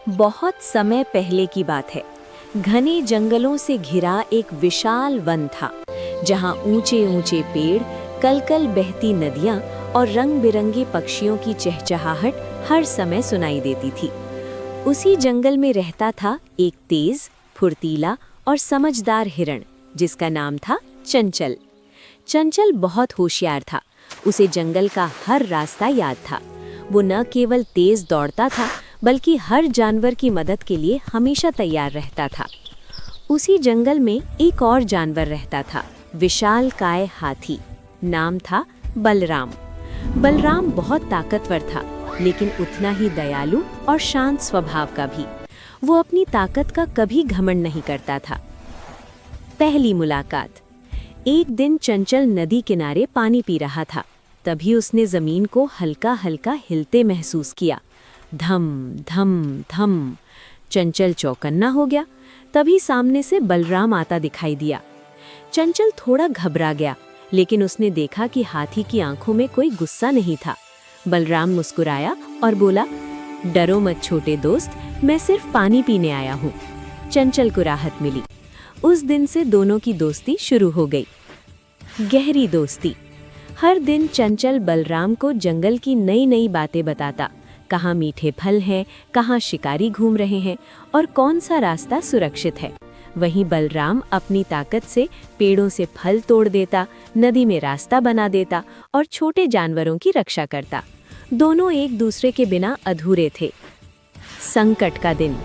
बहुत समय पहले की बात है। घने जंगलों से घिरा एक विशाल वन था, जहां ऊंचे ऊंचे पेड़, कलकल बहती नदियां और रंग बिरंगे पक्षियों की चहचहाहट हर समय सुनाई देती थी। उसी जंगल में रहता था एक तेज, फुर्तीला और समझदार हिरण, जिसका नाम था चंचल। चंचल बहुत होशियार था। उसे जंगल का हर रास्ता याद था। वो न केवल तेज दौड़ता था, बल्कि हर जानवर की मदद के लिए हमेशा तैयार रहता था। उसी जंगल में एक और जानवर रहता था, विशालकाय हाथी। नाम था बलराम। बलराम बहुत ताकतवर था, लेकिन उतना ही दयालु और शांत स्वभाव का भी। वो अपनी ताकत का कभी घमंड नहीं करता था। पहली मुलाकात। एक दिन चंचल नदी किनारे पानी पी रहा था। तभी उसने जमीन को हल्का हल्का हिलते महसूस किया। धम धम धम। चंचल चौकन्ना हो गया। तभी सामने से बलराम आता दिखाई दिया। चंचल थोड़ा घबरा गया, लेकिन उसने देखा कि हाथी की आंखों में कोई गुस्सा नहीं था। बलराम मुस्कुराया और बोला, डरो मत छोटे दोस्त, मैं सिर्फ पानी पीने आया हूँ। चंचल को राहत मिली। उस दिन से दोनों की दोस्ती शुरू हो गई। गहरी दोस्ती। हर दिन चंचल बलराम को जंगल की नई नई बातें बताता। कहाँ मीठे फल हैं, कहाँ शिकारी घूम रहे हैं और कौन सा रास्ता सुरक्षित है। वहीं बलराम अपनी ताकत से पेड़ों से फल तोड़ देता, नदी में रास्ता बना देता और छोटे जानवरों की रक्षा करता। दोनों एक दूसरे के बिना अधूरे थे। संकट का दिन।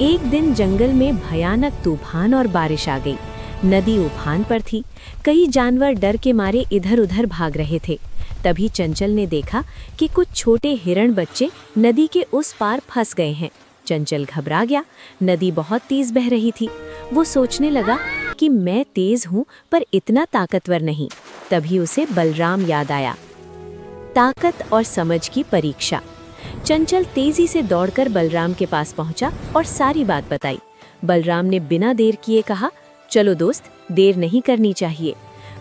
एक दिन जंगल में भयानक तूफान और बारिश आ गई। नदी उफान पर थी। कई जानवर डर के मारे इधर उधर भाग रहे थे। तभी चंचल ने देखा कि कुछ छोटे हिरण बच्चे नदी के उस पार फंस गए हैं। चंचल घबरा गया। नदी बहुत तेज बह रही थी। वो सोचने लगा कि मैं तेज हूँ, पर इतना ताकतवर नहीं। तभी उसे बलराम याद आया। ताकत और समझ की परीक्षा। चंचल तेजी से दौड़कर बलराम के पास पहुंचा और सारी बात बताई। बलराम ने बिना देर किए कहा, चलो दोस्त, देर नहीं करनी चाहिए।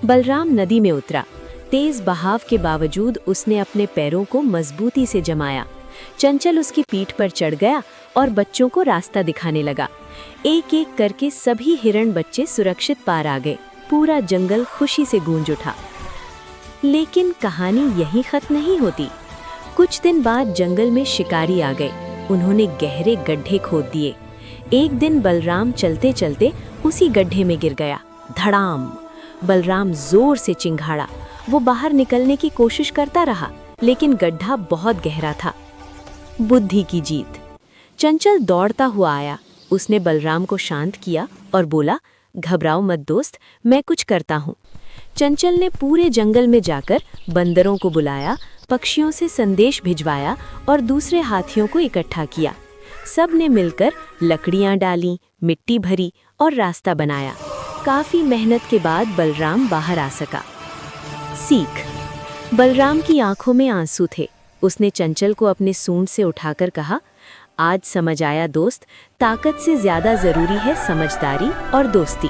बलराम नदी में उतरा। तेज बहाव के बावजूद उसने अपने पैरों को मजबूती से जमाया। चंचल उसकी पीठ पर चढ़ गया और बच्चों को रास्ता दिखाने लगा। एक एक करके सभी हिरण बच्चे सुरक्षित पार आ गए। पूरा जंगल खुशी से गूंज उठा। लेकिन कहानी यहीं खत्म नहीं होती। कुछ दिन बाद जंगल में शिकारी आ गए। उन्होंने गहरे गड्ढे खोद दिए। एक दिन बलराम चलते चलते उसी गड्ढे में गिर गया। धड़ाम। बलराम जोर से चिंघाड़ा। वो बाहर निकलने की कोशिश करता रहा, लेकिन गड्ढा बहुत गहरा था। बुद्धि की जीत। चंचल दौड़ता हुआ आया। उसने बलराम को शांत किया और बोला, घबराओ मत दोस्त, मैं कुछ करता हूँ। चंचल ने पूरे जंगल में जाकर बंदरों को बुलाया, पक्षियों से संदेश भिजवाया और दूसरे हाथियों को इकट्ठा किया। सब ने मिलकर लकड़ियां डाली, मिट्टी भरी और रास्ता बनाया। काफी मेहनत के बाद बलराम बाहर आ सका। सीख। बलराम की आंखों में आंसू थे। उसने चंचल को अपने सूंड से उठाकर कहा, आज समझ आया दोस्त, ताकत से ज्यादा जरूरी है समझदारी और दोस्ती।